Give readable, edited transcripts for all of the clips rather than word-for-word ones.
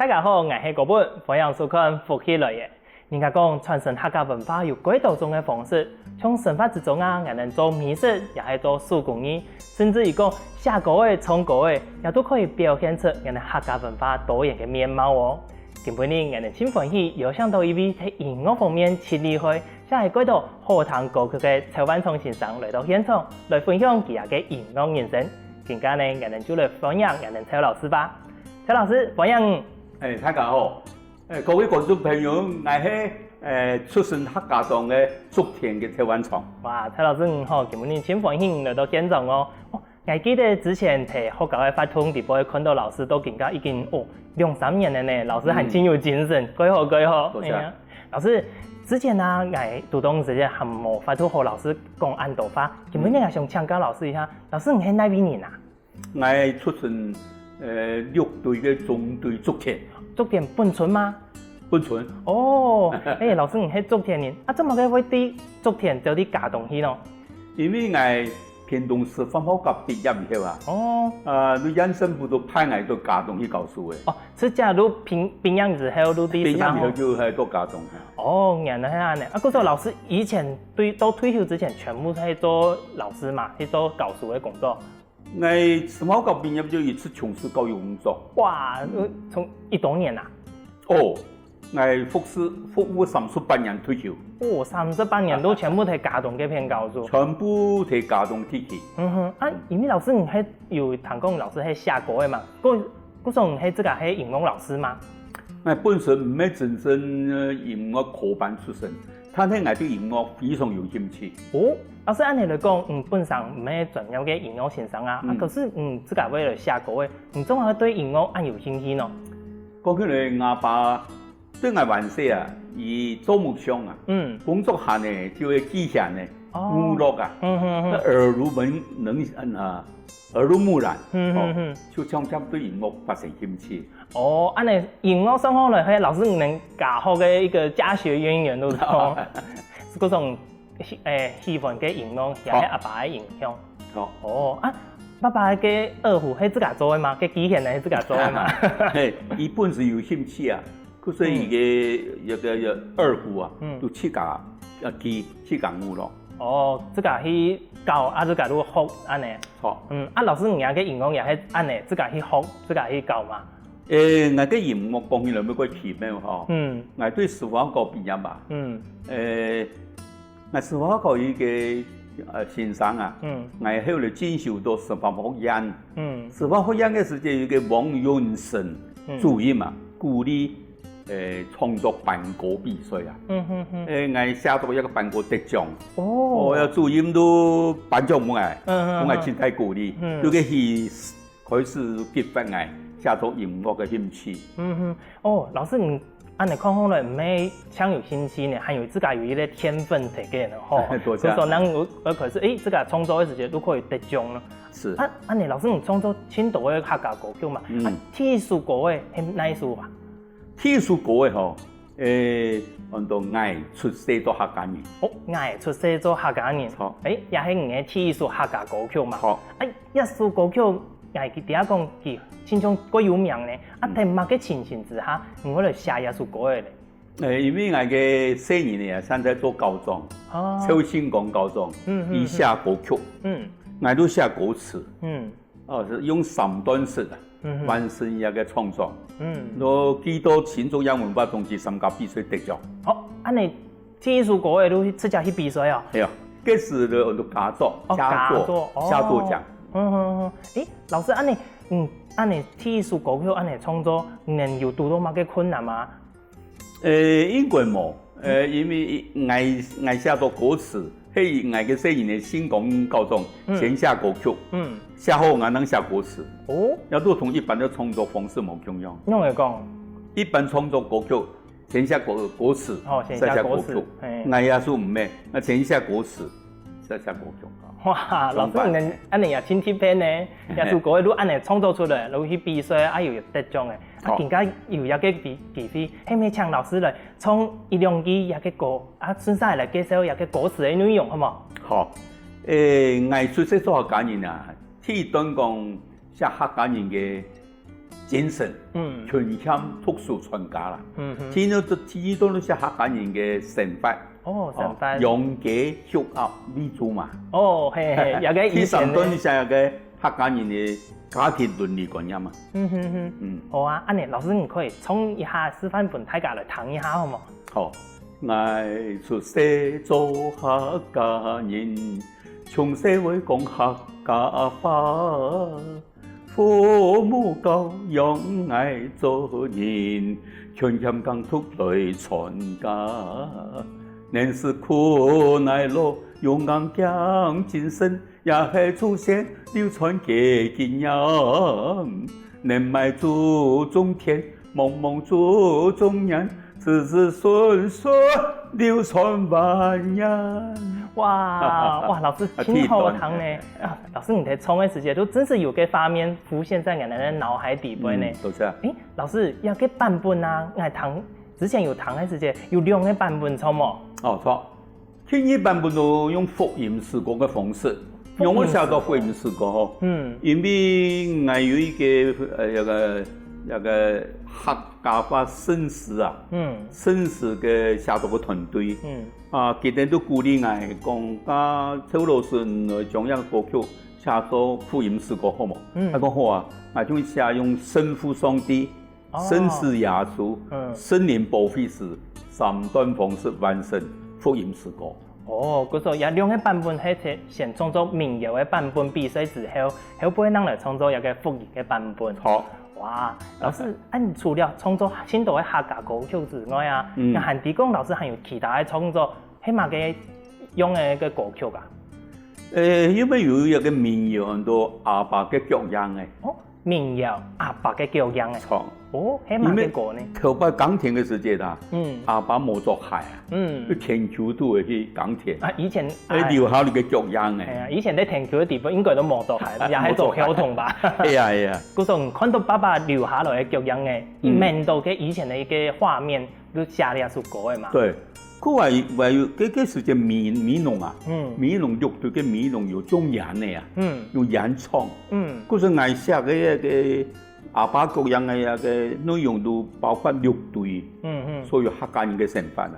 大家好，我是高本，欢迎收看《福起来耶》。人家讲传承客家文化有几多种的方式，从生活之中啊，也能做美食，也系做手工艺，甚至于讲写歌的、唱歌的，也都可以表现出人哋客家文化多元的面貌哦。今晡日人哋真欢喜，又想到一位喺音乐方面真厉害，也系几多好听歌曲的蔡万聪先生来到现场，来分享佢嘅音乐人生。今家呢，人哋就来欢迎人哋蔡老师吧。蔡老师，欢迎。大家好。各位观众朋友，我是出身客家庄的竹田的蔡万聪。哇，蔡老师你好，今晡日真欢喜来到现场哦。我记得之前喺学校嘅发通直播看到老师都更加已经2-3年了呢，老师还真有精神，几好几好。多谢。老师之前啊，我读中时间还冇发出和老师讲按道法，今晡日也想请教老师一下，老师你係哪位人啊？我出身6队的中队竹田。竹田本村吗？本村。哦，老师你係竹田人，啊，怎麼嘅會對竹田做啲教東西咯？因為我偏東師範學校畢業以後啊，你人生部都派我到教東西教書嘅。哦，是假如畢業之後都啲畢業以後就係到教東西。哦，原來係咁啊！嗰時候老師以前到退休之前，全部係做老師嘛，係做教書嘅工作。我師範學校畢業就一直從事教育工作。哇，從一多年啊！哦，我服務38年退休。哦，38年都全部係教東嘅片教書。全部係教東體系。因為老師你係有談講老師係寫歌嘅嘛？嗰種係這個係音樂老師嗎？我本身唔係真正音樂科班出身，但係我對音樂非常有興趣。哦，老師按你嚟講，本身唔係專業嘅音樂先生啊，可是自家為了寫歌嘅，你總係對音樂按有興趣咯。講起嚟，我爸對我還是啊，以做夢想啊，工作下呢就會記下呢娛樂啊，耳濡目染，就漸漸對音樂發生興趣。哦，按你音樂上好嚟，係老師你能教好嘅一個家學淵源都係，嗰種喜歡嘅音樂也係阿爸嘅影響。哦，爸爸嘅二胡係自家做嘅嘛？嘅機器係自家做嘅嘛？伊本身有興趣啊，所以伊嘅二胡啊，都自家機自家學咯。哦，自家去教，自家都學安尼。好。老師你嘅音樂也係安尼，自家去學，自家去教嘛？我嘅音樂講起來冇個奇妙嗬。我對師範學校畢業嘛。我師範學校一個先生啊，我後來進修到師範學院。師範學院嘅時間有一個王潤成主任啊，鼓勵創作辦歌比賽啊。我寫到一個辦歌得獎。哦，主任都頒獎我真係鼓勵，就開始激發我寫到音樂嘅興趣。哦，老師你按你看好了，唔係搶有興趣呢，還有自家有一個天分睇嘅呢，多謝。所以人可是自家創作嘅時間都可以得獎咯。是。你老師你創作很多嘅客家歌曲嘛？天數歌嘅係哪一首啊？天數歌嘅按到我出世做客家人。我出世做客家人。好。也係我嘅天數客家歌曲嘛。好。一首歌曲。佢第一講佢真像幾有名呢，喺乜嘅情形之下，我嚟寫一首歌嘅咧。因為我嘅細年呢，現在做高中，超新港高中，以寫歌曲，我都寫歌詞，是用3段式啊，完成一個創作，我幾多錢做音文化同時參加比賽得獎。好，你這首歌嘅都直接去比賽啊？係啊，嗰時就佳作獎。老師，你天數歌曲，你創作，能有遇到乜嘅困難嗎？應該冇，因為我寫到歌詞，係我嘅細年嘅新港高中先寫歌曲，寫好我能寫歌詞。有都同一般嘅創作方式冇共樣。因為講，一般創作歌曲先寫歌詞，再寫歌曲。我也是唔咩，我先寫歌詞，再寫歌曲。哇，老師你也真貼片呢，一首歌都你創作出來，然後去比賽又得獎嘅，更加有一個機會，係咪請老師來從1-2句一個歌，順勢來介紹一個歌詞嘅內容，好冇？好，我出世做客家人啊，第一段講寫客家人嘅精神，全向读书传家啦。只要都是客家人嘅生活。生活。用家育鴨為主嘛。係，有嘅以前咧。其實係個客家人嘅家庭倫理觀念嘛。好啊，安尼老師你可以從一下示範俾大家來聽一下好冇？好，我出世做客家人，從細會講客家話。父母教養我做人，全險耕土來傳家。年事苦耐勞，勇敢強精神，也係祖先流傳嘅經驗。年邁祖宗田，夢夢祖宗人，子子孫孫流傳萬年。哇，老師挺好聽呢！老師你在唱嘅時間都真是有個畫面浮現在我哋腦海底邊呢。都是啊。老師有個版本啊，我彈之前有彈嘅時間有兩個版本錯冇？錯。第一版本都用福音詩歌嘅方式，用我寫到福音詩歌嗬。因為我有一個客家話聖詩啊，聖詩嘅寫作嘅團隊。佢哋都鼓勵我講，周老師將一個歌曲寫作福音詩歌好冇？佢講好啊，我就寫用聖父上帝、聖子耶穌、聖靈保惠師三段方式完成福音詩歌。嗰時候有兩個版本係先創作民謠嘅版本比賽之後，後邊人嚟創作一個福音嘅版本。好。哇，老師，除了創作新多嘅客家歌曲之外啊，韓地公老師還有其他嘅創作，係乜嘅用嘅個歌曲啊？因為有一個民謠很多阿爸嘅腳印嘅。民謠阿爸嘅腳印嘅。錯。係乜嘅歌呢？頭擺耕田嘅時節啦，阿爸冇做鞋啊，田球都會去耕田。以前留下你嘅腳印嘅。係啊，以前啲田球嘅地方應該都冇做鞋，也係做交通吧。係啊。嗰時候看到爸爸留下來嘅腳印嘅，聞到嘅以前嘅一個畫面，都寫了一首歌嘅嘛。對，佢話嗰時隻米農啊，米農樂隊嘅米農有種人嘅啊，用人唱。嗰時我寫嘅阿爸腳印嘅內容都包括樂隊，所有客家人嘅成分啊。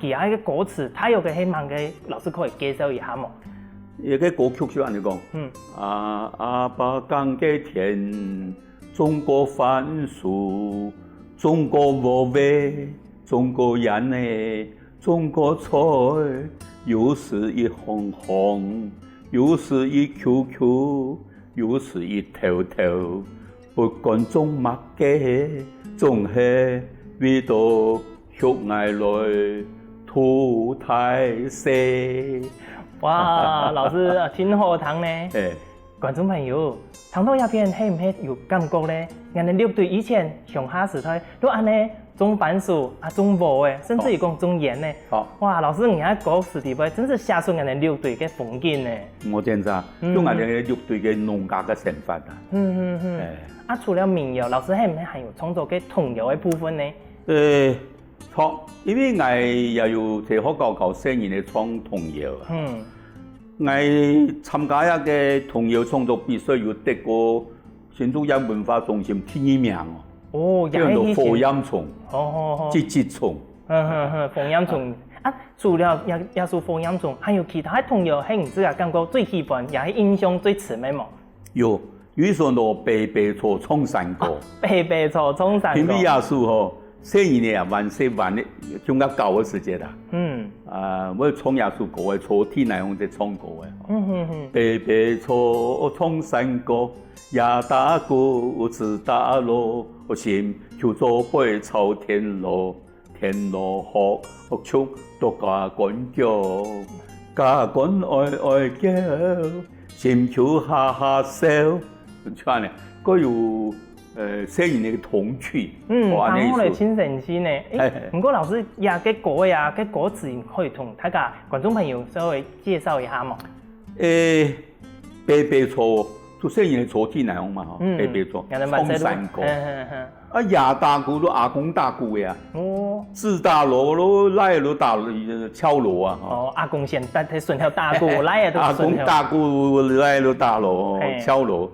其他嘅歌詞，他有嘅希望嘅老師可以介紹一下冇？一個歌曲就咁樣講，阿爸耕嘅田，種過番薯，種過禾味，種過人呢，種過菜，有時一紅紅，有時一 QQ。有時一頭頭，不管種乜嘅，種係為到學愛來土太色。哇，老師挺好聽呢。觀眾朋友，聽到一片係唔係有感覺呢？人哋樂隊以前鄉下時代都安尼種番薯種禾嘅，甚至於講種鹽呢。哇，老師你喺嗰時地位真是寫出人哋樂隊嘅風景呢。我真係，用人哋樂隊嘅農家嘅成分啊。除了民謠，老師係唔係還有創作嘅童謠嘅部分呢？錯，因為我也有在學校教4年嘅創童謠。我參加一個童謠創作比賽，有得過新竹縣文化中心第1名叫做火焰蟲，節節蟲。火焰蟲除了也是火焰蟲，還有其他童謠係唔知啊，感覺最喜歡，也係印象最深嘅冇？有一首咯，白白錯衝山歌。白白錯衝山歌。因為耶穌4年啊，萬歲萬年，中間教嘅時節啦。我唱耶穌歌嘅，錯天嚟我在唱歌嘅。白白錯衝山歌，也打鼓自打鑼，我心求做背朝天路，天路學唱獨家管教，家管愛叫，心求哈哈笑。唱咧，嗰有。4年嘅童曲，我哋清晨先呢。唔過老師呀，嘅歌呀，嘅歌詞可以同大家觀眾朋友稍微介紹一下嘛？白白錯，做4年嘅錯天嚟嘛，白白錯，衝山歌。啊，亚大鼓都阿公大鼓呀。哦。自大锣咯，来咯大敲锣啊。哦，阿公先带顺条大鼓，来都阿公大鼓来咯大锣，敲锣。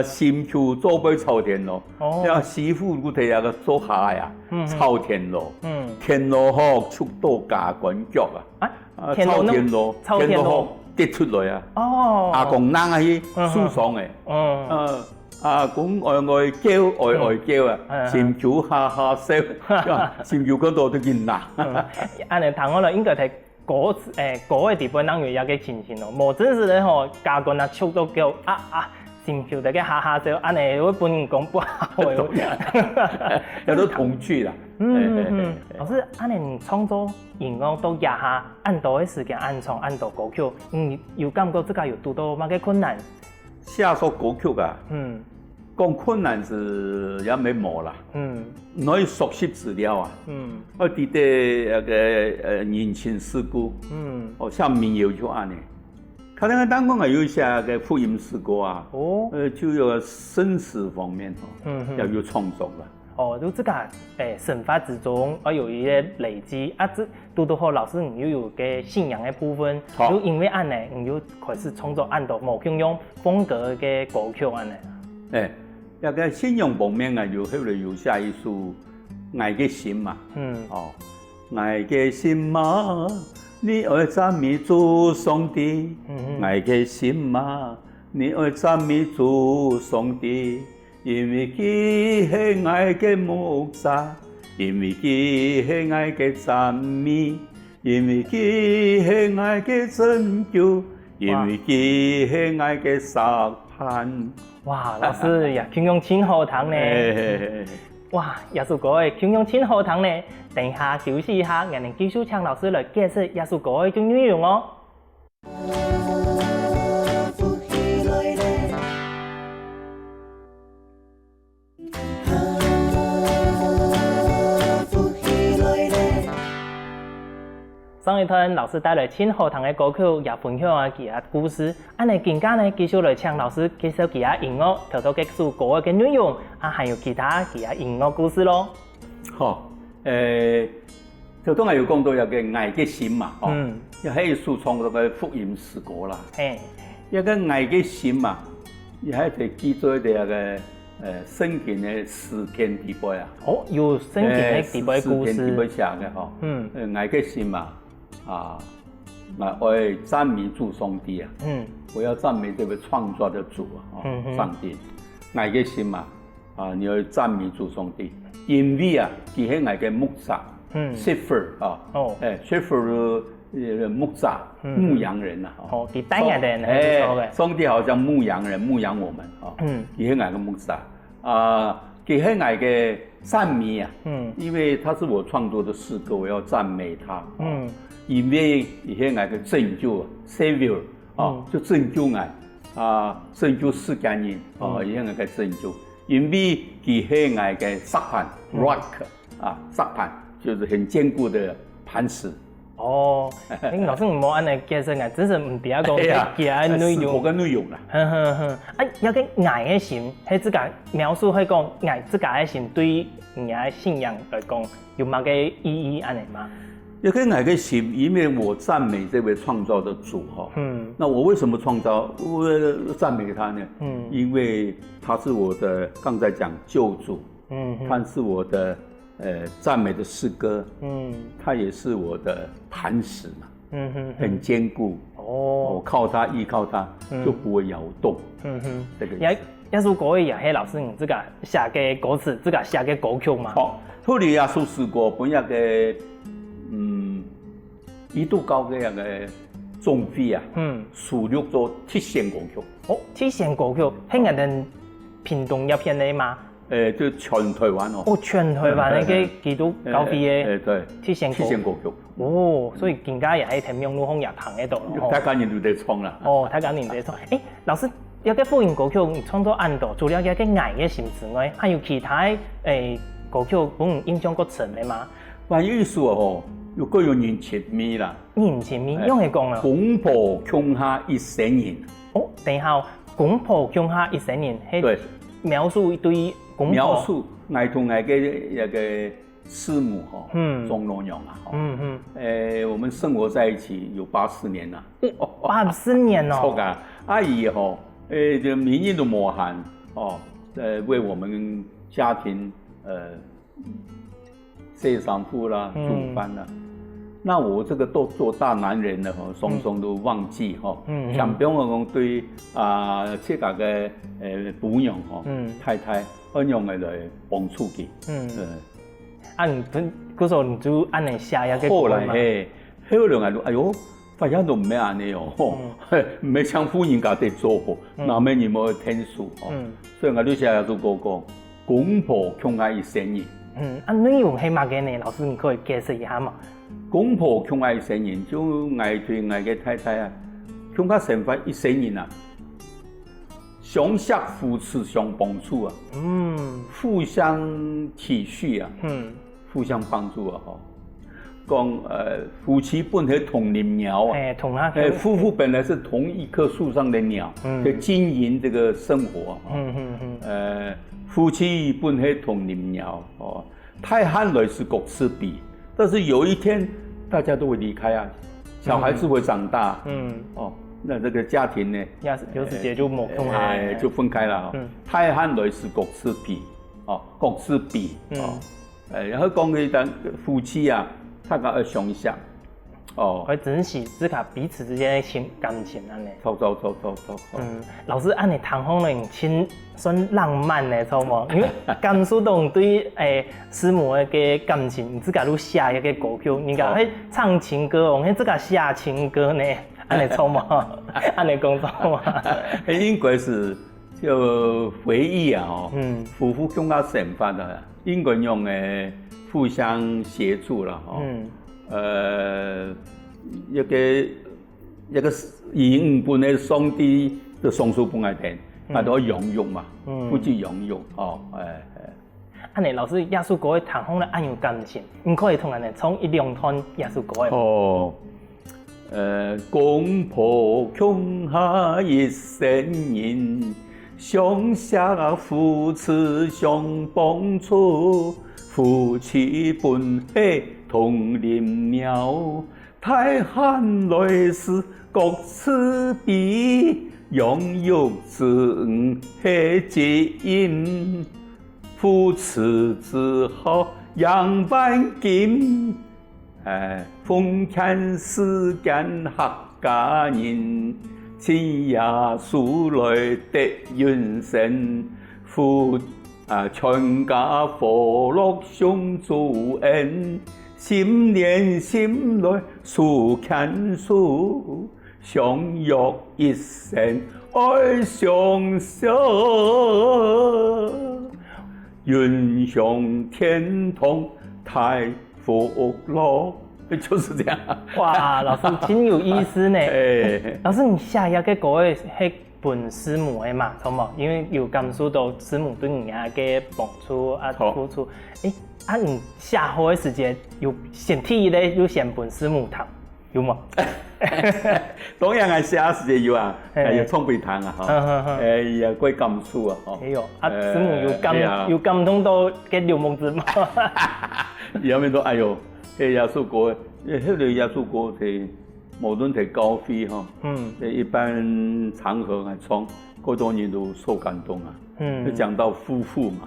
新旧做杯朝天咯。哦。呀，媳妇我睇下个做下呀，朝天锣。嗯。天锣好出到家管脚啊。啊，朝天锣，天锣好跌出来啊。哦。阿公扔下去树上嘅。哦。阿公外叫啊，新舊哈哈笑，新舊嗰度都見啦。安尼談我來應該係嗰個地方人有一個情形咯，無真是咧吼，家官啊笑到叫新舊大家哈哈笑，安尼我本人講不好嘅。有都同趣啦。老師，安尼你創作音樂到夜下，按多嘅時間按唱按多歌曲，有感覺這個有遇到乜嘅困難？寫首歌曲啊。講困難是也冇啦，你可以熟悉資料啊，我記得那個人情世故，像民謠就安尼，佢那個當中有寫個福音詩歌啊，就有生死方面要有創作啦。哦，就這個神法之中，有一些累積啊，這都好老師你又有個信仰的部分，就因為安尼，你就開始創作按到某種風格嘅歌曲安尼。一個信仰方面啊，就後來有寫一首《愛嘅心》嘛。愛嘅心嘛，你愛讚美主上帝。愛嘅心嘛，你愛讚美主上帝，因為佢係愛嘅牧者，因為佢係愛嘅讚美，因為佢係愛嘅拯救，因為佢係愛嘅審判。哇，老師呀，形容真好聽呢！哇，耶穌歌嘅形容真好聽呢！等一下休息一下，我哋繼續請老師來解釋耶穌歌嘅種內容哦。上一段老師帶來真好聽嘅歌曲，也分享下其他故事。安尼更加呢，繼續來請老師介紹其他音樂，透過這首歌嘅內容，還有其他音樂故事咯。好，頭先我有講到有個愛嘅心嘛，又係一首創作嘅福音詩歌啦。一個愛嘅心嘛，又係就記載喺一個聖經嘅詩篇底背啊。哦，有聖經嘅底背故事。詩篇底背寫嘅嗬。愛嘅心嘛。我要讚美主上帝啊！我要讚美這位創造的主啊！上帝，愛嘅心嘛，你要讚美主上帝，因為啊，佢係愛嘅牧者，shepherd 啊，shepherd 牧者，牧羊人啊！哦，佢帶人嘅，上帝好像牧羊人，牧養我們啊！佢係愛嘅牧者佢係愛嘅讚美啊！因為他是我創作的詩歌，我要讚美他。因為佢係愛嘅拯救 ，Savior 就拯救愛拯救世間人佢係愛嘅拯救。因為佢係愛嘅石磐 ，rock 石磐就是很堅固的磐石。哦，你老師唔好安尼解釋啊，真是唔點講其他內容。我嘅內容啦。有個愛嘅心，喺這個描述係講愛這個嘅心對人嘅信仰來講有乜嘅意義安尼嗎？有個愛嘅心，因為我讚美這位創造的主哈。那我為什麼我讚美他呢？因為他是我的，剛才講救主。他是我的讚美的詩歌。他也是我的磐石嘛。很堅固。我靠他，依靠他，就不會搖動。這個耶穌歌也係老師你這個寫嘅歌詞，這個寫嘅歌曲嘛。好，後來耶穌詩歌本一個一度高嘅一個總費啊，收錄咗鐵線歌曲。哦，鐵線歌曲係我哋屏東一片嘅嘛？就全台灣哦。哦，全台灣嘅基督教會嘅對鐵線歌曲。哦，所以更加也喺天明路風也行喺度咯。睇緊人哋唱啦。哦，睇緊人哋唱。老師，有個福音歌曲你創作按度，除了一個愛嘅心之外，還有其他歌曲幫你印象較深嘅嘛？話意思哦。又個有人情味啦，人情味用嚟講啊，公婆窮下一生人。哦，等下公婆窮下一生人，係描述對描述我同我嘅一个师母哈，钟罗娘啊，我们生活在一起有80年了，80年哦，错噶，阿姨哈，就每日都磨汗哦，为我们家庭洗衫裤啦、煮饭啦。那我这个都做大男人了哈，双双都忘记哈。想比我讲对这个嘅保养哈，太太安样嘅来帮助佢。你嗰時候你就按你下一個後來後來哎呦，發現都唔係安尼哦，唔係像夫人家哋做喎，那麼你冇聽數哦，所以我哋成日都講公婆窮愛一生人。你用係乜嘅呢？老師你可以解釋一下嘛？公婆窮愛一生人，就愛對愛嘅太太啊，窮佢生活一生人啊，相惜扶持相幫助啊，互相體恤啊，互相幫助啊，講夫妻本係同林鳥啊，夫婦本來是同一棵樹上的鳥，在經營這個生活啊，夫妻本係同林鳥哦，太寒來是各吃彼，但是有一天大家都會離開啊，小孩子會長大，那這個家庭呢，有時節就冇通就分開了。太寒來是各吃彼，各吃彼，然後講佢等夫妻啊，大家要相惜，會珍惜自家彼此之間的感情安尼。錯。老師按你談風呢，親算浪漫呢，錯冇？因為甘肅洞對師母嘅感情，你自家都寫一個歌曲，人家喺唱情歌，我喺自家寫情歌呢。按你錯嗎？按你工作嗎？應該是就回憶啊，夫婦共同生活的，應該用互相協助啦，一個應本來上帝的雙手幫佢聽，但都要養育嘛，夫妻養育按你老師耶穌歌嘅談風咧，按有感情，唔可以同人哋唱一兩段耶穌歌嘅。公婆窮下一生人，相惜扶持相幫助，夫妻本係同林鳥，太寒來時各吃彼，養育子女係基因，扶持之後養萬金。奉獻世間客家人，請耶穌來得永生，全家和樂相助恩，心連心來數牽數，相約一生愛相守，永享天堂太福樂，就是這樣。哇，老師真有意思呢。老師，你寫一個歌係本師母的嘛，錯冇？因為有感受到師母對你嘅幫助付出。你寫好的時間有先聽咧，有先本師母彈，有冇？當然係寫時間有啊，有唱俾彈啊，有鬼感觸啊，師母有感動到嘅流目子嘛？有咩都哎呦，耶穌歌，迄個耶穌歌係無論係高飛哈，一般場合來唱，好多人都受感動啊。講到夫婦嘛，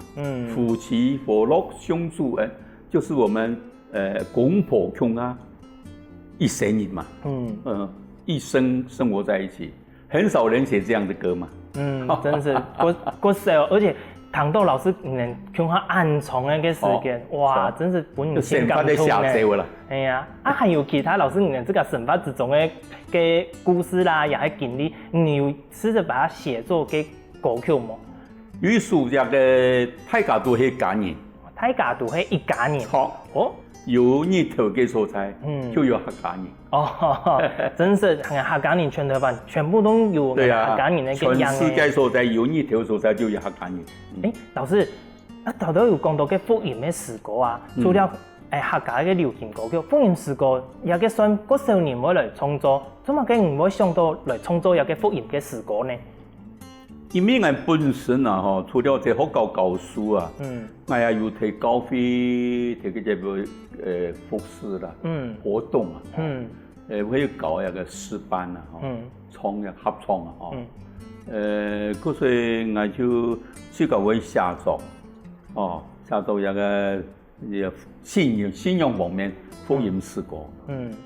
夫妻和樂相助恩，就是我們公婆窮啊，一生人嘛，一生生活在一起，很少人寫這樣的歌嘛。真是過少，而且。唐豆老師，你聽下暗藏嘅時間，哇，真是本人情感通嘅。哎呀，還有其他老師，你這個生活之中嘅故事啦，也係經歷，你有試着把它寫作嘅歌曲冇？於暑假嘅大家都係家人，大家都係一家人。有日頭嘅所在，就有客家人。真是客家人全台灣全部都有客家人嘅樣嘅。全世界所在有日頭所在就有客家人。老師，頭頭有講到嘅福音嘅詩歌啊，除了客家嘅流行歌曲，福音詩歌也嘅算嗰少年會來創作，怎麼嘅唔會想到來創作有嘅福音嘅詩歌呢？因為我本身啊，吼，除了在學校教書啊，我也有提教會，提嗰隻服飾啦，活動啊，我要搞一個詩班啊，創一合創啊，嗰時我就去搞位寫作，寫作一個信仰方面福音詩歌，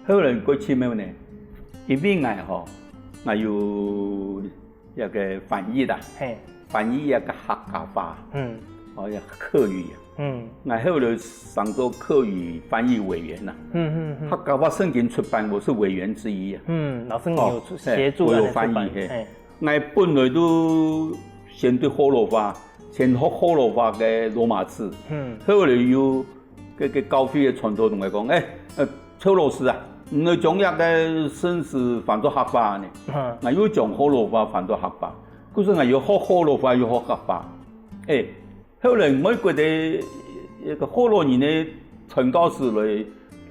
後來嗰次咩呢？因為我有一個翻譯啦，翻譯一個客家話，一個客語啊，我後來上咗客語翻譯委員啦，客家話聖經出版我是委員之一啊，老師你有協助我有翻譯嘅，我本來都先對河洛話，先學河洛話嘅羅馬字，後來有個教會嘅傳道同我講，邱老師啊。我將一個紳士翻咗客話呢，我要將河洛話翻咗客話，可是我要學河洛話，要學客話。後來我覺得一個河洛人的傳教士來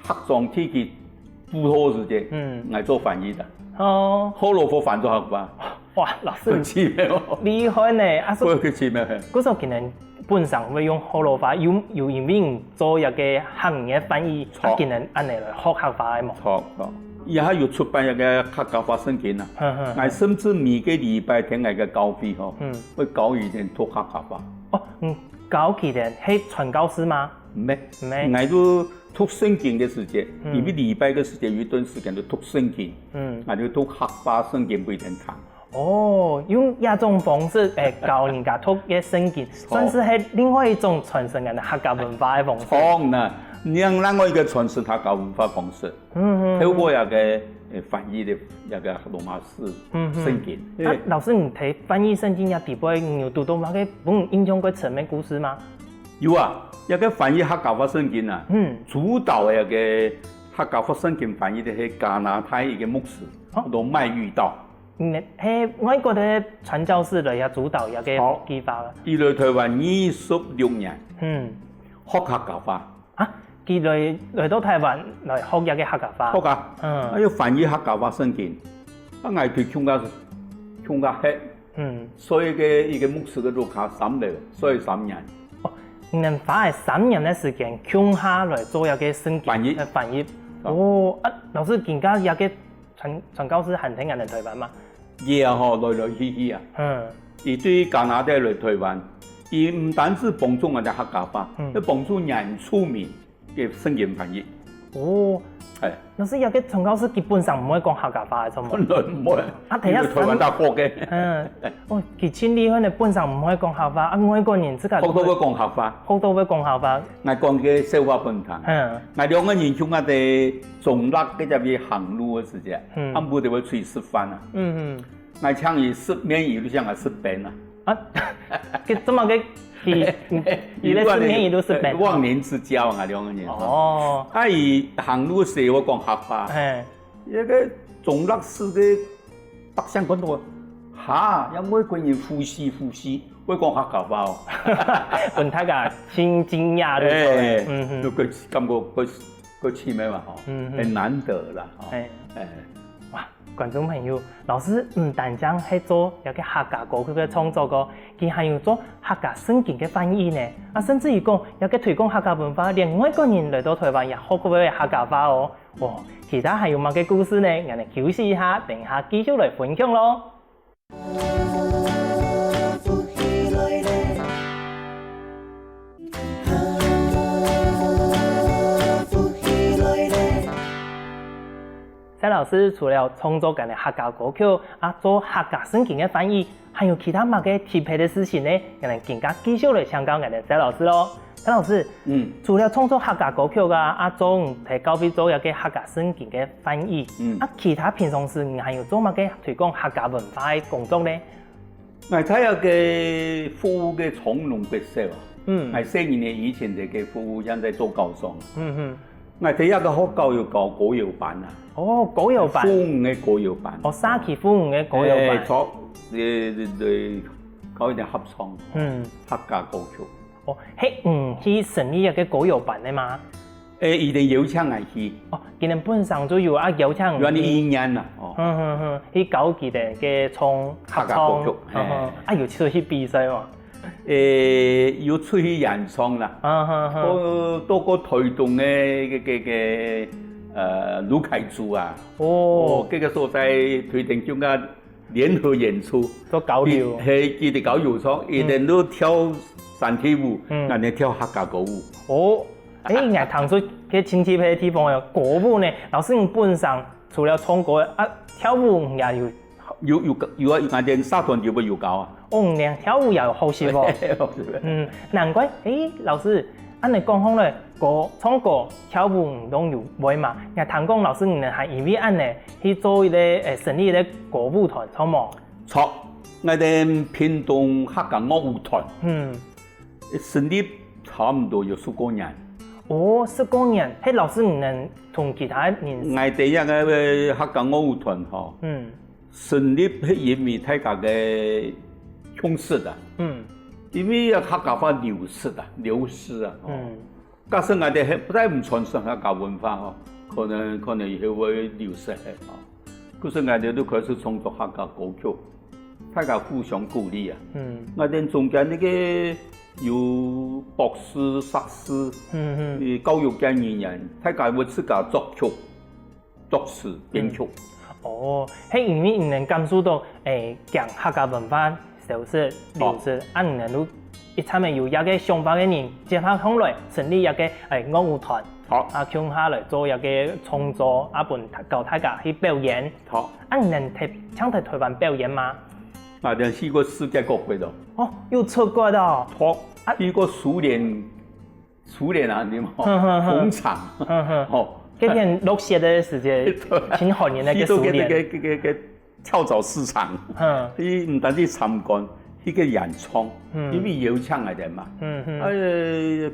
客莊體系輔導時間，我做翻譯的。河洛話翻咗客話。哇，老師厲害呢！啊，我佢似咩？嗰時候可能本身會用河洛話，有因為做一個客語嘅翻譯，啊，可能按嚟來學客話嘅嘛。錯，而家要出版一個客家話聖經啊！我甚至每個禮拜聽我嘅教會嗬，會教一點讀客家話。教佢哋係傳教士嗎？唔係，我都讀聖經嘅時間，因為禮拜嘅時間有一段時間就讀聖經，我就讀客話聖經每天睇。用一種方式教人家讀嘅聖經，算是係另外一種傳承人的客家文化嘅方式。錯啦，另外一個傳承客家文化方式，透過一個翻譯的一個羅馬字聖經。老師，你睇翻譯聖經嘅地位，你有讀到乜嘅本印象過前面故事嗎？有啊，一個翻譯客家話聖經啊，主導一個客家話聖經翻譯的係加拿大一個牧師羅麥遇到。係外國嘅傳教士嚟主導一個計劃啦。佢來台灣26年，學客家話。佢來到台灣來學一個客家話。學啊，要翻譯客家話聖經，我哋強加黑，所以嘅一個牧師嘅路卡3年，所以3年。能花係3年嘅時間，強下來做一個聖經嘅翻譯。老師，而家有個傳教士很聽人嚟台灣嘛？來去啊。而對加拿大來台灣，而唔單止幫助我哋客家話，要幫助人出名嘅聖經翻譯。係。老師有個傳教士基本上唔可以講客家話嘅，錯冇？本來唔會。因為台灣大學嘅。佢千里可能本身唔可以講客話，外國人即係。學到會講客話。學到會講客話。我講嘅笑話本堂。我兩個人從我哋中立嗰隻行路嘅時間，我冇得會出去食飯啊。我請佢食麵，佢都想我食餅啊。佢怎麼嘅？佢咧食麵，佢都食餅。忘年之交啊，兩個人。佢行路時我講客話。一個中立市嘅北上廣度啊，有每個人呼吸，會講客家話哦。問他個新驚訝嘅。佢感覺佢似咩話？係難得啦。哇！觀眾朋友，老師唔單止係做一個客家歌曲嘅創作個，佢還有做客家聖經嘅翻譯呢。甚至於講有個推廣客家文化，連外國人嚟到台灣也學過客家話哦。其他還有乜嘅故事呢？我哋休息一下，等下繼續嚟分享咯。蔡老師除了創作緊嘅客家歌曲，做客家聖經嘅翻譯，還有其他乜嘅特別嘅事情呢？我哋更加繼續嚟請教我哋蔡老師咯。蔡老師，除了創作客家歌曲做喺教會做一個客家聖經嘅翻譯，其他平常時還有做乜嘅推廣客家文化嘅工作呢？我睇下嘅服務嘅從容不少啊，我4年以前就嘅服務人在做教商，我第一個學教要教歌謠版啊。歌謠版。府嘅歌謠版。沙期府嘅歌謠版。錯，搞一點合唱。客家歌曲。去成立一個歌謠版嘅嘛？一定邀請嚟去。佢哋本身就有邀請。原來1年啊，去搞佢哋嘅創合創，有出去比賽嘛？要出去演創啦，多個推動嘅魯凱族啊，這個所在推動中間聯合演出，都交流，係佢哋搞遊創，一定都跳山體舞，人哋跳客家歌舞。我聽出嘅親切嘅地方有歌舞呢，老師你本身除了唱歌跳舞也有人哋社團就會有搞啊。連跳舞也有好習喎。難怪老師，按你講好咧，唱歌跳舞都有會嘛？聽講老師你係因為按呢去做一個成立一個歌舞團，錯冇？錯，我哋屏東客家樂舞團，成立差唔多有10多年。10多年，係老師你能同其他人？我哋一個客家樂舞團嗬，成立係因為大家嘅衝勢的，因為客家話流失啊，加上我哋不太唔傳承客家文化可能以後會流失嗰時我哋都開始創作客家歌曲，大家互相鼓勵啊，我哋中間呢個有博士、碩士，教育界人員，大家會自家作曲、作詞、編曲。係因為你能感受到講客家文化消失流失，你能夠一參與有一個想法嘅人接下上來成立一個樂舞團，向下來做一個創作，教大家去表演。你能請喺台灣表演嗎？我哋去過世界各國度。有出過的。去過蘇聯啊，點捧場。嗰邊落雪的時間，前後年那個蘇聯。嘅跳蚤市場，佢唔單止參觀，佢嘅演創，因為有請嚟哋嘛。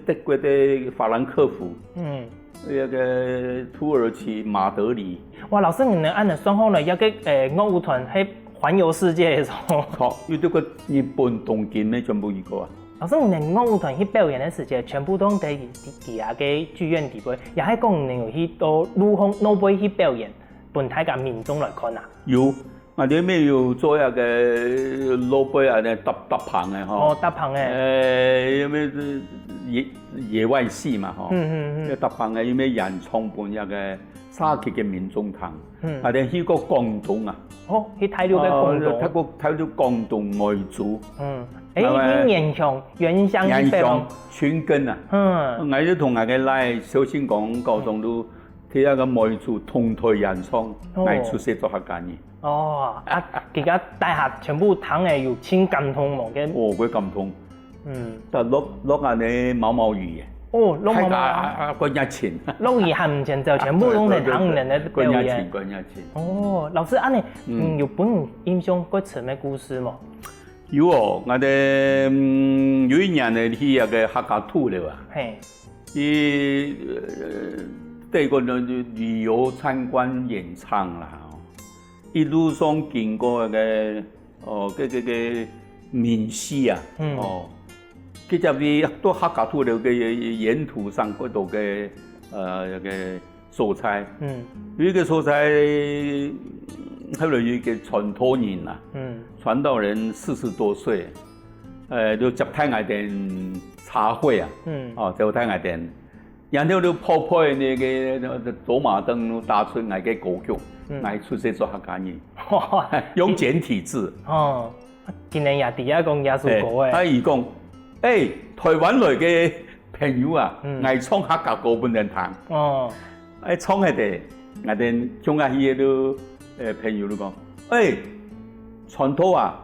德國的法蘭克福，一個土耳其馬德里。哇，老師你能按你算好了，一個樂舞團係環遊世界嘅時候。錯，要到個日本東京咧，全部去過啊。老師，你能樂舞團去表演的時間，全部都喺其他嘅劇院地位，也係講你有去到路邊去表演，俾大家民眾來看啊。有，我哋咩要做一個路邊啊，搭棚嘅嗬。搭棚嘅。有咩野外戲嘛嗬？搭棚嘅有咩演唱半日嘅沙劇嘅民眾堂，我哋去過廣東啊。去睇到嘅廣東。睇到廣東外族。原鄉村根啊，我都同人哋嚟首先講高中都睇下個外族同台演唱，嚟出色做客家人。而家大廈全部躺係要簽感通冇嘅。佢感通。但落下你毛雨嘅。落毛毛。個日前。落雨行前就全部都係躺人嘅表演。個日前。老師，你有本印象嗰次咩故事冇？有我哋有一年咧去一個客家兔嚟啊，對個旅遊參觀演唱啦，一路上經過嘅個閩西啊，佢就係都客家兔嚟嘅沿途上嗰度嘅一個素材，有一個素材。後來有一個傳道人啊，傳道人40多歲，就接待我哋茶會啊，接待我哋，然後就破開那個走馬燈，打出我嘅歌曲，我出色做客家人，用簡體字。今年也第一講也是歌嘅。佢講，台灣來嘅朋友啊，我唱客家歌本人彈，唱佢哋，我哋中下嘢都。朋友都講，傳道啊，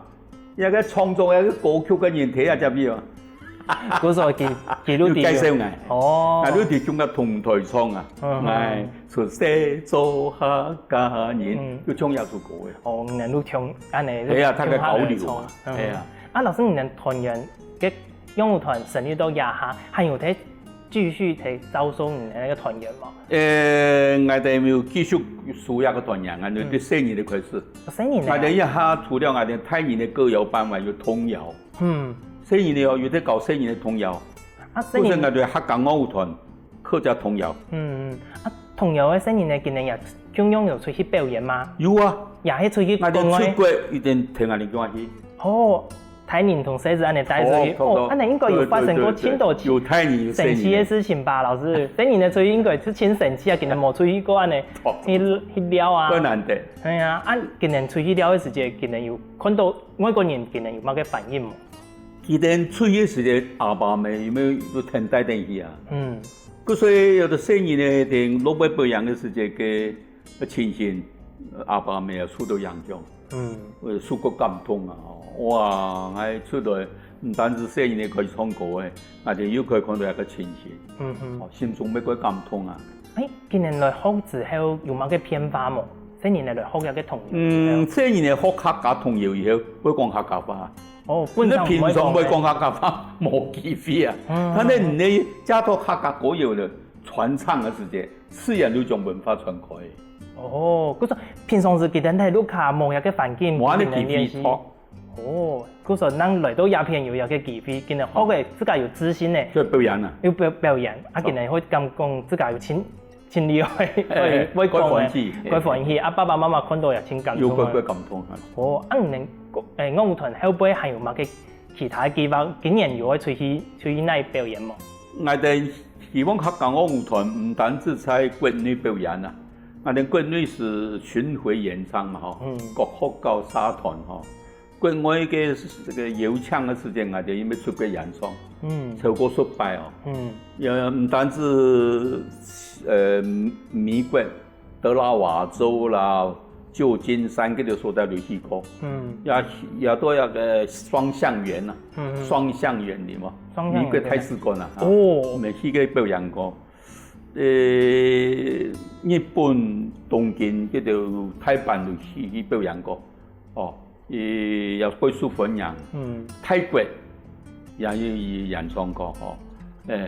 一個創作一個歌曲嘅人睇下就邊啊？嗰時候記錄介紹我，我都哋中間同台唱啊，出色做客家人，要唱一首歌嘅。你能都唱，係啊，他嘅交流啊，係啊。老師，你能團員嘅樂舞團成立到廿下，還有睇繼續睇招收你那個團員嘛？我哋要繼續數一個團員，我哋啲4年就開始。4年我哋一下除了我哋太年嘅歌謠班，還有童謠。4年了，有啲搞4年嘅童謠。嗰陣我哋客家樂舞團客家童謠。同样的新年呢，今年也中央有出去表演吗？有啊，也係出去我哋出國一定聽人哋講去。哦，台年同獅子安尼帶出去，哦，安尼應該有發生過千多有台年有神奇嘅事情吧，老師？新年嘅出去應該是真神奇啊，今年冇出去過安尼，去撩啊。不難得。係啊，今年出去撩嘅時節，今年有看到外國人今年有乜嘅反應冇？今年出去時節，阿爸咪有冇都聽帶電去啊？所以有啲新年呢，定老輩表演嘅時節嘅情形，阿爸咪又受到影響，受過感動啊！哇，係出來唔單止新年可以唱歌嘅，我哋又可以看到一個情形，心中咩個感動啊！今年來學之後有乜嘅變化冇？新年嚟學有嘅童謠。新年嚟學客家童謠以後，會講客家話。哦，你平常會講客家話冇機會啊！但係你加到客家歌謠嘅傳唱嘅時節，自然就將文化傳開。哦，嗰時平常時記得喺屋企冇有嘅環境，冇啲機會學。哦，嗰時咱嚟到鴉片有嘅機會，今日學嘅自家有自信咧。要表演啊！要表演，今日可以咁講自家有錢厲害，會講嘅，會歡喜。爸爸媽媽看到也真感動。有佢感動係。哦，我舞團後輩還有乜嘅其他計劃？今年又會出去哪表演冇？我哋希望客家舞團唔單止在國內表演啊，我哋國內是巡迴演唱嘛，各學校社團國外嘅這個有唱嘅時間，我哋因為出國演唱，超過10擺又唔單止美國、德拉瓦州啦。舊金山嗰條所在旅去過，也都有個雙向園啊，雙向園嚟嘛，美國太試過啦，未去過表演過。日本東京嗰條台灣旅去表演過，也貴屬分享。泰國也有演唱過，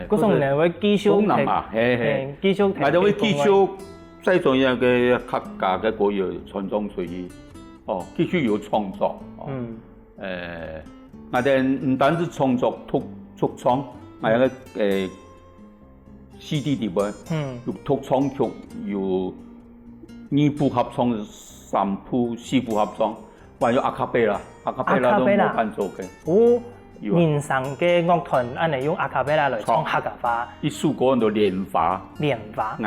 嗰種你會繼續東南亞，繼續，我哋會繼續。最重要嘅客家嘅歌謠傳唱出去，繼續有創作。我哋唔單止創作獨唱，我有個CD 碟嘅，有獨唱曲，有2部合唱、3部、4部合唱，還有阿卡貝拉，阿卡貝拉都冇伴奏嘅。哦，現成嘅樂團安尼用阿卡貝拉嚟唱客家話。一首歌叫蓮花，我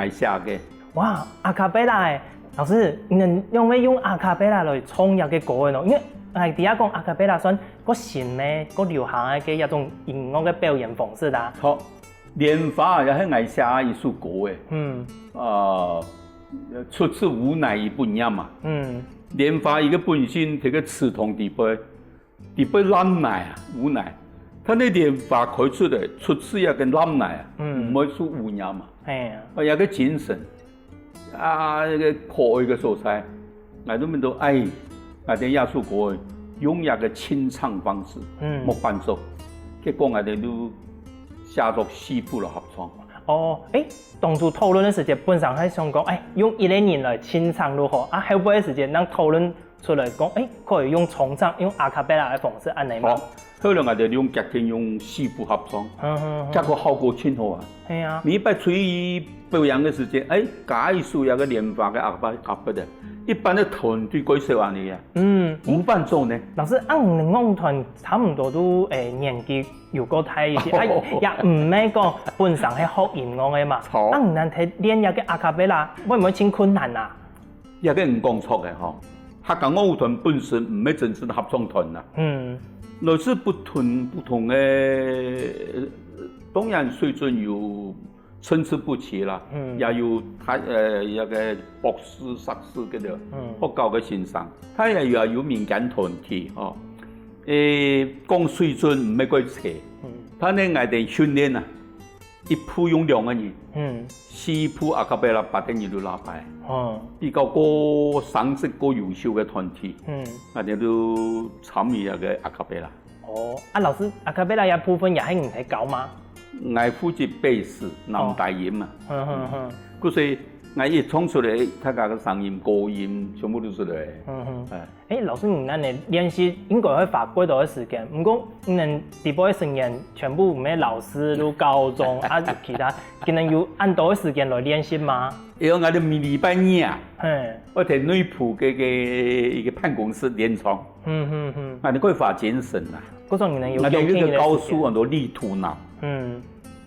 寫嘅。哇，阿卡貝拉誒，老師，你用咩用阿卡貝拉來創入嘅歌嘅咯？因為係第一講阿卡貝拉算個新嘅、個流行嘅一種音樂嘅表演方式啦。錯，蓮花又係我寫一首歌嘅。出自無奈一本嘢嘛。蓮花一個本身係個詞同地杯藍奶啊，無奈。佢啲蓮花開出嚟，出自一個藍奶啊，唔會說無奈嘛。係啊，有個精神。一個可愛嘅素材，我都問到，我哋亞洲歌用一個清唱方式，冇伴奏，結果我哋都寫咗4部嚟合唱。當初討論嘅時間本身係想講，用1年來清唱如何？後邊嘅時間，咱討論出來講，可以用重唱，用阿卡貝拉嘅方式安尼嘛。後來我哋用夾定用4部合唱，結果效果真好啊！係啊，每擺出去表演嘅時間，假一首有個蓮花嘅阿卡貝拉，一般嘅團隊幾少人嚟嘅？冇伴奏呢。老師，你樂團差唔多都年紀有個大一些，也唔係講本身係學音樂嘅嘛。你能睇練一個阿卡貝拉，會唔會真困難啊？一個唔講錯嘅嗬，客家樂團本身唔係正式合唱團啊。來自不同嘅，當然水準有參差不齊啦，也有一個博士、碩士嗰條學校嘅先生，他也有民間團體講水準唔係幾齊，他呢我哋訓練啊，一部用2個人，4部阿卡貝拉8個人都拿牌，比較個省級個優秀嘅團體，我哋都參與一個阿卡貝拉。老師，阿卡貝拉有部分也係唔係搞嗎？我負責貝斯、南大音嘛，嗰時我一唱出来，他家个声音、高音全部都出来。老师，你那你练习应该会花几多的时间？不过你能第波的成员全部咩老师都高中啊，其他，可能有按多的时间来练习吗？因为我哋每礼拜二我喺内埔一个办公室练唱。我哋可以花精神啦。嗰種能有我哋呢個教書很多力圖男。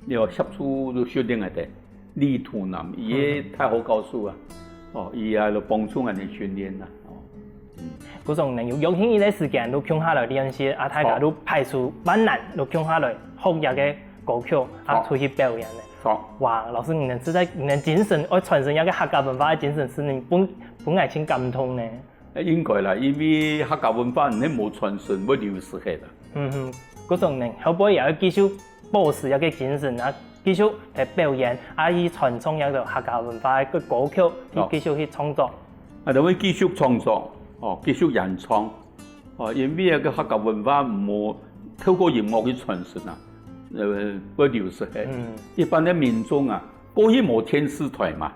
你話攝書都訓練嘅力圖男，伊太好教書啊！伊係嚟幫助人哋訓練啦。嗰種能有興趣嘅時間都空下來練習，啊大家都排除萬難，都空下來學一個歌曲，啊出去表演嘅。哇，老師，你能精神，我傳承一個客家文化嘅精神，是你本來先感動呢？應該啦，因為客家文化你冇傳承，會流失嘅啦。嗰種人後輩也要繼續保持一個精神啊，繼續嚟表演，啊以傳承一個客家文化嘅歌曲，繼續去創作。就會繼續創作，繼續演唱，因為一個客家文化冇透過音樂去傳承啊，會流失嘅。一般嘅民眾啊，過去冇電視台嘛，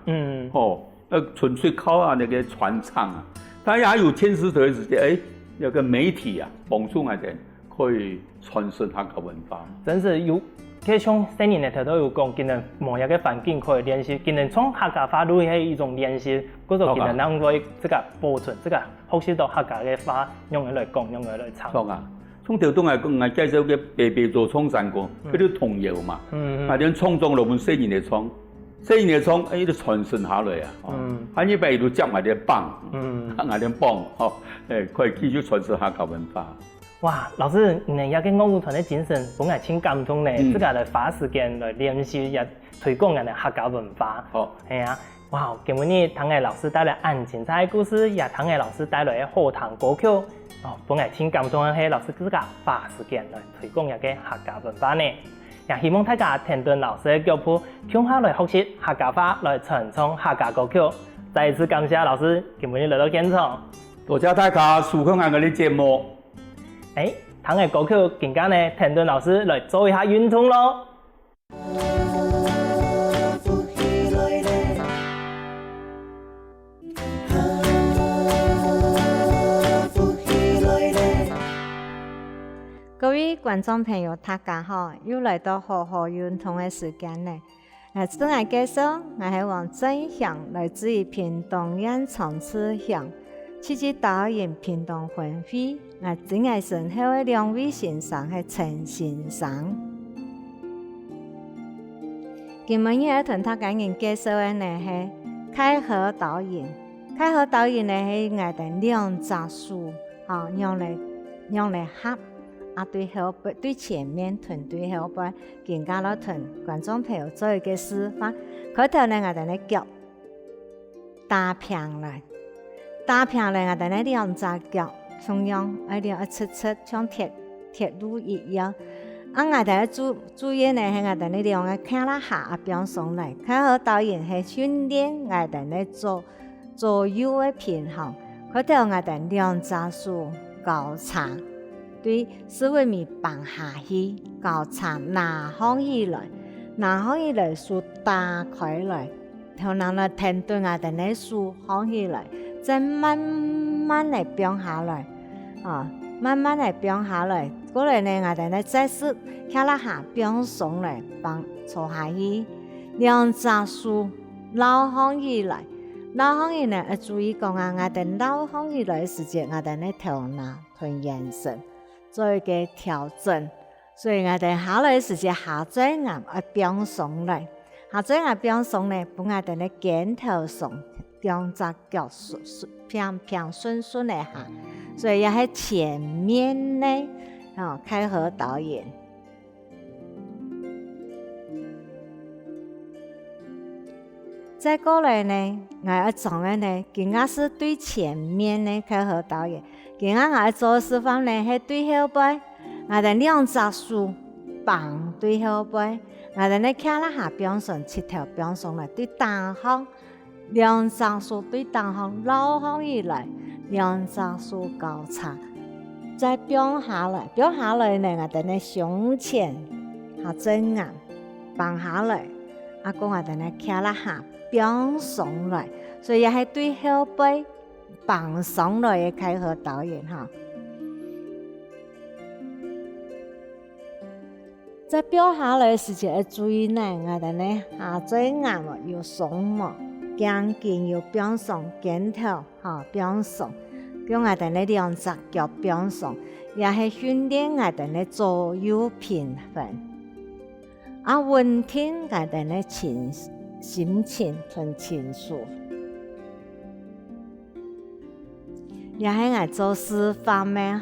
純粹靠那個傳唱啊。但也有電視台嘅時間，有個媒體啊，幫助我哋可以傳承客家文化。真是有，佢像新年頭都有講，今日某一個環境可以練習，今日從客家話都係一種練習，嗰種今日能夠這個保存，這個學習到客家嘅話，用嚟講，用嚟唱。錯啊！從頭到尾我介紹嘅白白做創山歌，佢都童謠嘛，啊啲創作落本四年嚟創。所以你唱，都傳承下來啊！喺呢邊都接埋啲棒，埋啲棒，可以繼續傳承客家文化。哇，老師，你有個樂舞團嘅精神，本來挺感動嘅，這個嚟花時間來練習，也推廣人哋客家文化。係啊，哇！今日唐毅老師帶來很精彩嘅故事，也唐毅老師帶來嘅課堂歌曲，本來挺感動嘅係老師自個花時間來推廣一個客家文化呢。也希望大家聽到老師嘅腳步，聽下來學習客家話，來傳唱客家歌曲。再一次感謝老師今日來到現場。多謝大家收看我哋節目。唐嘅歌曲，更加呢，聽到老師來做一下運動咯。各位觀眾朋友，大家好，又來到好好運動嘅時間呢。今日介紹，我係黃振祥，來自於屏東縣長治鄉，積極導演屏東分會。我今日身後嘅兩位先生係陳先生。今日要同大家人介紹嘅呢係開河導演。開河導演呢係我哋兩隻樹，用嚟合。對後背對前面團隊後背，更加了團觀眾朋友做一個示範。開頭呢，我哋呢腳打平來，我哋呢兩隻腳同樣一定要切像鐵路一樣。我哋注意呢係我哋呢兩個看啦下邊上來，開河導演係訓練我哋呢左右嘅平衡。開頭我哋兩隻手交叉。對，思維咪放下去，交叉拿放起來，樹打開來，然後呢，停對我哋呢樹放起來，再慢慢嚟變下來，慢慢嚟變下來，過來呢，我哋呢再是跳啦下變上來，放坐下去，兩隻樹撈放起來，呢，要注意講啊，我哋撈放起來時節，我哋呢頭腦同眼神。做一個調整，所以我哋下來時間下轉眼要變上來，下轉眼變上來，幫我哋咧肩頭上兩隻腳平順順的下，所以也喺前面呢，開河導演。再過來呢，我要做嘅呢，更加是對前面呢開河導演。今日我做示範呢，係對後背，我哋兩隻樹綁對後背，我哋呢企啦下邊上，七條邊上來對單方，兩隻樹對單方撈放起來，兩隻樹交叉，再邊下來呢，我哋呢胸前下正眼綁下來，我哋呢企啦下表上來，所以也係對後輩放上來嘅開合導演哈。在表下來時節要注意呢，我哋呢下嘴眼要鬆毛，頸肩要表上，肩頭表上，叫我哋呢兩隻腳表上，也係訓練我哋呢左右平衡。穩定我哋呢心情同情緒，也係我做事方面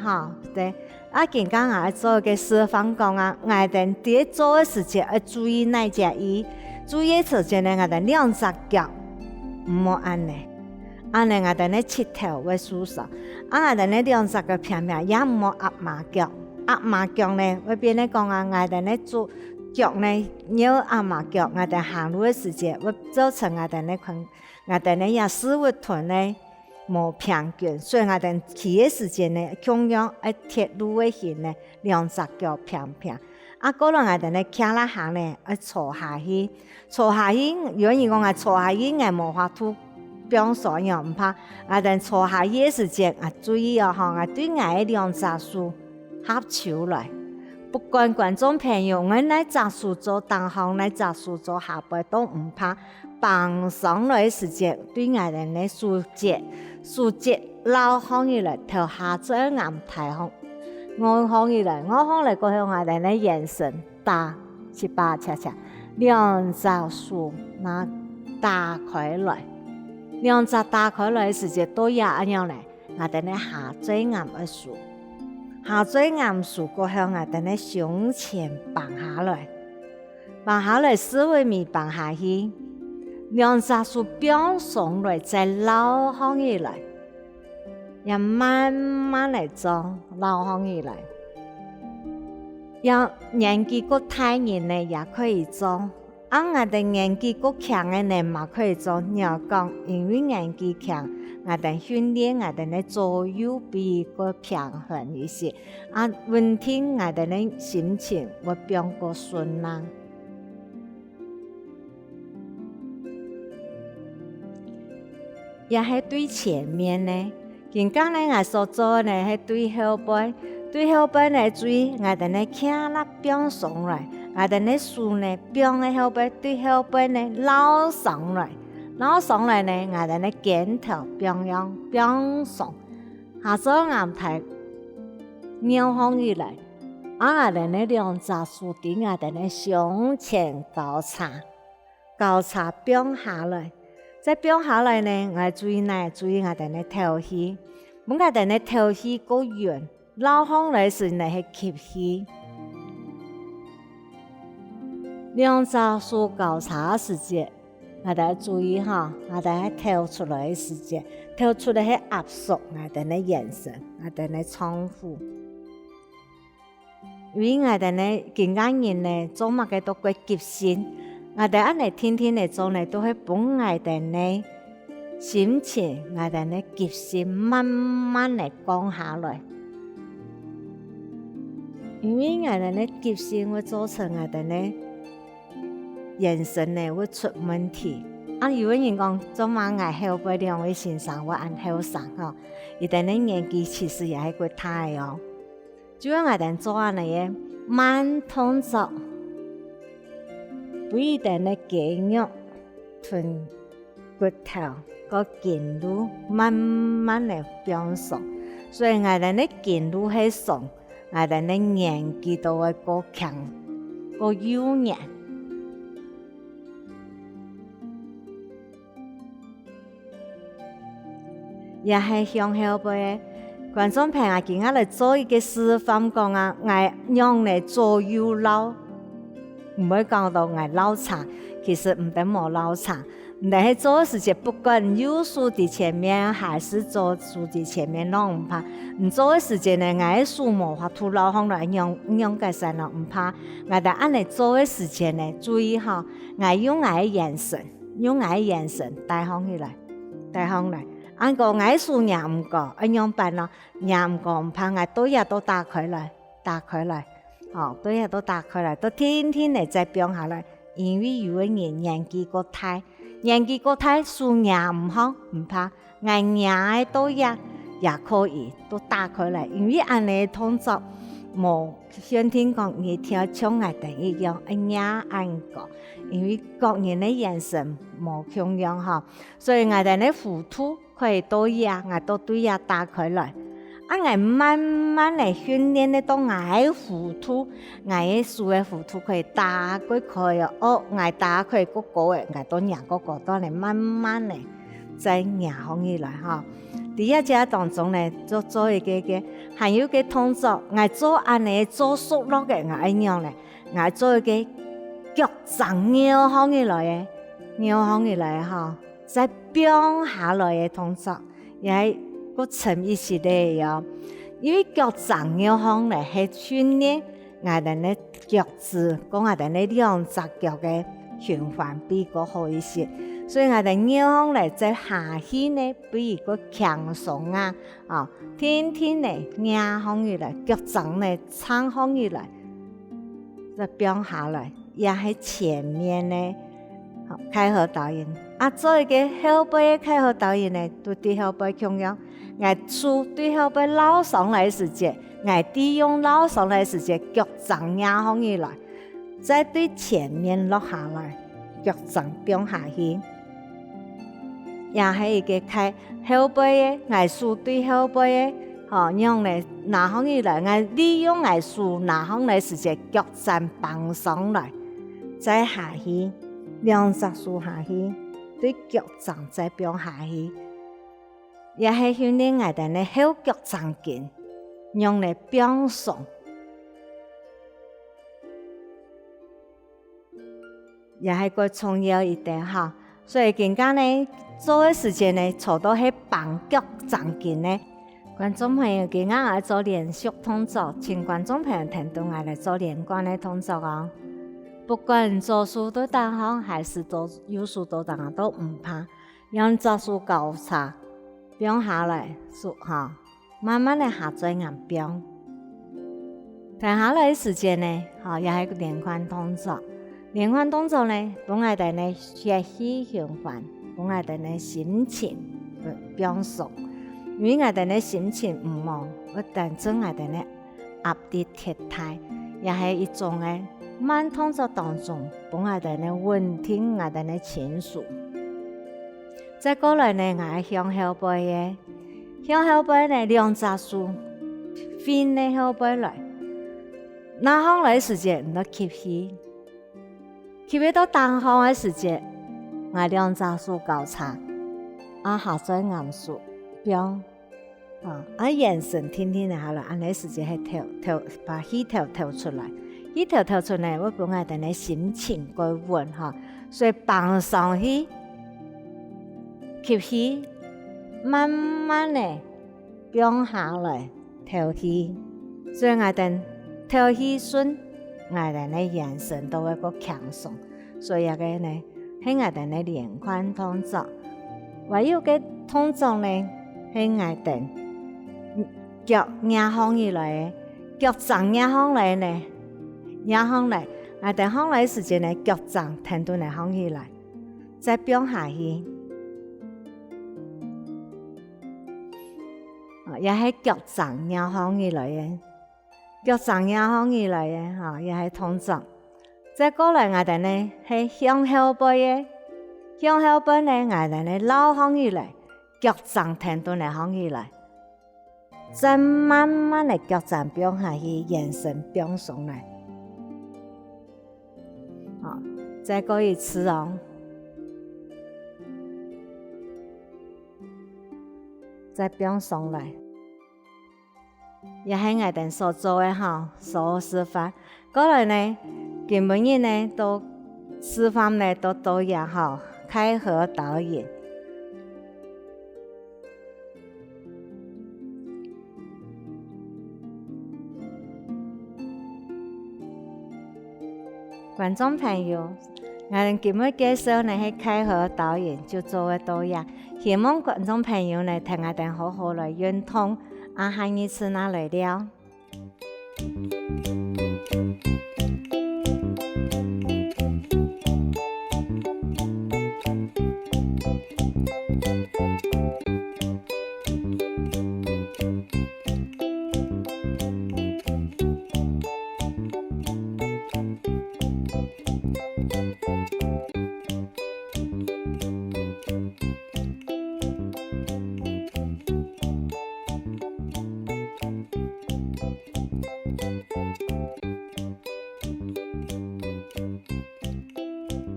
對。見剛我做嘅示範講我哋喺做嘅時節要注意哪隻意，注意時節呢，我哋兩隻腳唔好安尼，我哋呢切頭會舒爽，我哋呢兩隻腳平平，也唔好壓馬腳，壓馬腳呢會變咧講我哋呢做腳呢要壓馬腳，我哋行路嘅時節會造成我哋呢也思維團呢冇平均，所以我哋去嘅時間呢，同樣喺鐵路嘅線呢，兩隻腳平平。過來我哋呢，行啦行呢，要坐下去，有人講我坐下去，我冇法度表所樣唔怕。我哋坐下去嘅時間，注意我對我嘅兩隻手合手來。不管觀眾朋友，我呢隻手做東方，呢隻手做下背都唔怕。放上來嘅時節，對我哋呢數節撈起起來，頭下嘴眼抬起，我起起來過後，我哋呢眼神打七八恰恰，兩隻手那打開來，兩隻打開來嘅時節都一樣咧，我哋呢下嘴眼嘅數，下嘴眼數過後，我哋呢胸前放下來，思維面放下去。兩隻手表上來，再撈起來，也慢慢嚟做，撈起來。要年紀過大人呢，也可以做；我哋年紀過強嘅呢，嘛可以做。你要講，因為年紀強，我哋訓練我哋呢左右臂個平衡一些，穩定我哋呢心情會變個順啦。也係對前面呢，剛剛呢我所做呢係對後背呢注意我哋呢傾啦表上來，我哋呢手呢表嘅後背對後背呢撈上來呢，我哋呢肩頭表上，下左眼睇扭起起來，我哋呢兩隻手喺我哋呢胸前交叉表下來。在表下來呢，我注意我哋呢頭戲，我哋呢頭戲夠圓，撈起來時呢係吸氣，兩隻手交叉時節，我哋注意我哋頭出來嘅時節，頭出來係壓縮我哋呢眼神，我哋呢倉庫，因為我哋呢見家人呢做乜嘅都會急先。我哋安尼天天嚟做呢，都係幫我哋呢心情，我哋呢急性慢慢嚟降下來。因為我哋呢急性會造成我哋呢眼神呢會出問題。有個人講，做乜我後背兩位先生會按後生伊哋呢年紀其實也係過大哦。主要我哋做安尼嘅慢動作。不一定呢肌肉同骨頭個筋路慢慢嚟變鬆，所以我哋呢筋路係鬆，我哋呢年紀都會過強過幼年。也係向後背觀眾朋友今日嚟做一個示範講我讓你左右撈。唔會講到我撈長，其實唔得冇撈長。但係做時節，不管右手喺前面還是左手喺前面，都唔怕。唔做時節呢，我嘅手冇法度撈起來，用嘅時候唔怕。我哋按嚟做嘅時節呢，注意我用我嘅眼神帶起來。按個我手也唔過，用辦咯，也唔過唔怕，我都也都打開來。都也都打開來，都天天嚟再表下來，因為有個人年紀過大，年紀過大，數牙唔好唔怕，捱牙嘅都也可以都打開來，因為安尼動作冇像聽講你跳唱愛等一樣，牙按個，因為各人嘅眼神冇同樣哈，所以愛哋嘅糊塗可以都也愛都對也打開來。愛慢慢嚟訓練咧，到愛糊塗，愛數嘅糊塗可以打開佢哦，愛打開嗰個嘅，愛到廿嗰個，當嚟慢慢嚟再廿行以來哈。第一隻當中咧，做一個還有個動作，愛做安尼做熟落嘅，愛樣咧，愛做一個腳掌搖行以來嘅，搖行以來哈，再變下來嘅動作，也係。個沉一時的呀，因為腳掌搖行嚟係訓練我哋嘅腳趾，講我哋嘅兩隻腳嘅循環比較好一些，所以我哋搖行嚟在下去呢，比如個強鬆啊，天天嚟搖行以來，腳掌嚟撐行以來，再變下來，也係前面呢，開合導演做一個後背開合導演呢，都對後背重要。我手對後背撈上來時節，我利用撈上來時節，腳掌壓行以來，再對前面落下來，腳掌變下去，也係一個開後背嘅，我手對後背嘅，用嚟拿行以來，我利用我手拿行來時節，腳掌綁上來，再下去，兩隻手下去，對腳掌再變下去。也係訓練我哋嘅後腳掌筋，用嚟變鬆。也係個重要一點哈。所以更加呢，做嘅時間呢，坐到係綁腳掌筋呢。觀眾朋友，今日我做連續動作，請觀眾朋友聽到我嚟做連貫嘅動作啊！不管做數都得好，還是做有數都得，都唔怕，讓做數交叉。變下來，慢慢地下載硬變。停下來的時間呢，也係個連貫動作。連貫動作呢，幫我哋呢血氣循環，幫我哋呢心情變熟。因為我哋呢心情唔好，我但將我哋呢壓啲鐵態，也係一種嘅慢動作當中，幫我哋呢穩定我哋呢情緒。再過來呢，我向後背嘅，向後背呢兩隻手翻呢後背來，拿行來時節唔得吸氣，吸氣到單行嘅時節，我兩隻手交叉，下再啱數，變眼神天天嚟下來，安尼時節係跳，把氣跳出來，氣跳出來，我幫我哋呢心情改穩哈，所以綁上去。吸氣，慢慢地變下來，調氣。所以我哋調氣順，我哋嘅眼神都會個強鬆。所以個呢，係我哋嘅連貫動作。還有個動作呢，係我哋腳壓行以來，腳掌壓行來呢，壓行來，我哋行來時間呢，腳掌停到嚟行起來，再變下去。也係腳掌壓行以來嘅，腳掌壓行以來嘅，也係動作。再過來我哋呢係向後背嘅，向後背呢我哋呢撈行以來，腳掌停到嚟行起來，再慢慢地腳掌變下去，眼神變上來。再過一次哦。再變上來，也係我哋所做嘅所示範。過來呢，基本人呢都示範呢都也開合導演。觀眾朋友，我哋今日介紹呢係開合導演，就做嘅都也。希望觀眾朋友呢，聽我哋好好來運動，下一次拿來了。